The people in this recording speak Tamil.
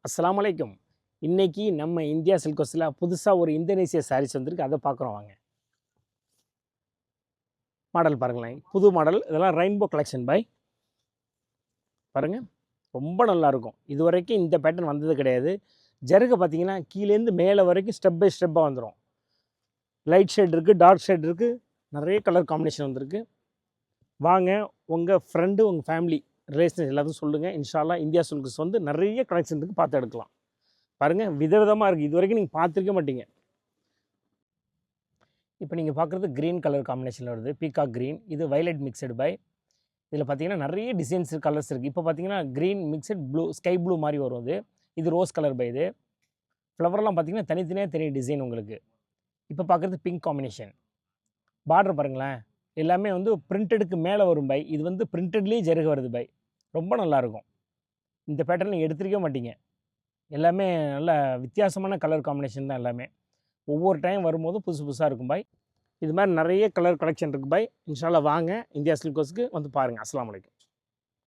அஸ்ஸலாமு அலைக்கும். இன்னைக்கு நம்ம இந்தியா சில்க்ஸில் புதுசாக ஒரு இந்தோனேசியா சாரீஸ் வந்திருக்கு, அதை பார்க்குறோம் வாங்க. மாடல் பாருங்களேன், புது மாடல். இதெல்லாம் ரெயின்போ கலெக்ஷன் பாய். பாருங்கள், ரொம்ப நல்லாயிருக்கும். இது வரைக்கும் இந்த பேட்டர்ன் வந்தது கிடையாது. ஜருகை பார்த்தீங்கன்னா கீழேருந்து மேலே வரைக்கும் ஸ்டெப் பை ஸ்டெப்பாக வந்துடும். லைட் ஷேட் இருக்குது, டார்க் ஷேட் இருக்குது, நிறைய கலர் காம்பினேஷன் வந்திருக்கு. வாங்க, உங்கள் ஃப்ரெண்டு, உங்கள் ஃபேமிலி, ரிலேஷன்ஸ் எல்லாத்தையும் சொல்லுங்கள். இன்ஷா அல்லாஹ் இந்தியா சில்க்ஸ் வந்து நிறைய கலெக்ஷன் இருக்குது, பார்த்து எடுக்கலாம். பாருங்கள், விதவிதமாக இருக்குது. இது வரைக்கும் நீங்கள் பார்த்துருக்க மாட்டீங்க. இப்போ நீங்கள் பார்க்குறது க்ரீன் கலர் காம்பினேஷனில் வருது, பீகாக் க்ரீன். இது வயலட் மிக்சடு பை. இதில் பார்த்தீங்கன்னா நிறைய டிசைன்ஸ் கலர்ஸ் இருக்குது. இப்போ பார்த்தீங்கன்னா green mixed blue, sky blue மாதிரி வரும். இது ரோஸ் கலர் பை. இது ஃப்ளவர்லாம் பார்த்தீங்கன்னா தனித்தனியாக தனி டிசைன் உங்களுக்கு. இப்போ பார்க்குறது பிங்க் காம்பினேஷன். பார்டர் பாருங்களேன், எல்லாமே வந்து பிரிண்டடுக்கு மேலே வரும் பை. இது வந்து பிரிண்டட்லேயே ஜருக வருது பை. ரொம்ப நல்லாயிருக்கும். இந்த பேட்டர்ன் நீங்கள் எடுத்துருக்க மாட்டீங்க. எல்லாமே நல்ல வித்தியாசமான கலர் காம்பினேஷன் தான் எல்லாமே. ஒவ்வொரு டைம் வரும்போது புதுசு புதுசாக இருக்கும் பாய். இது மாதிரி நிறைய கலர் கலெக்ஷன் இருக்குது பாய். இன்ஷா அல்லாஹ் வாங்க, இந்தியா சில்க்ஸ்க்கு வந்து பாருங்கள். அஸ்ஸலாமு அலைக்கும்.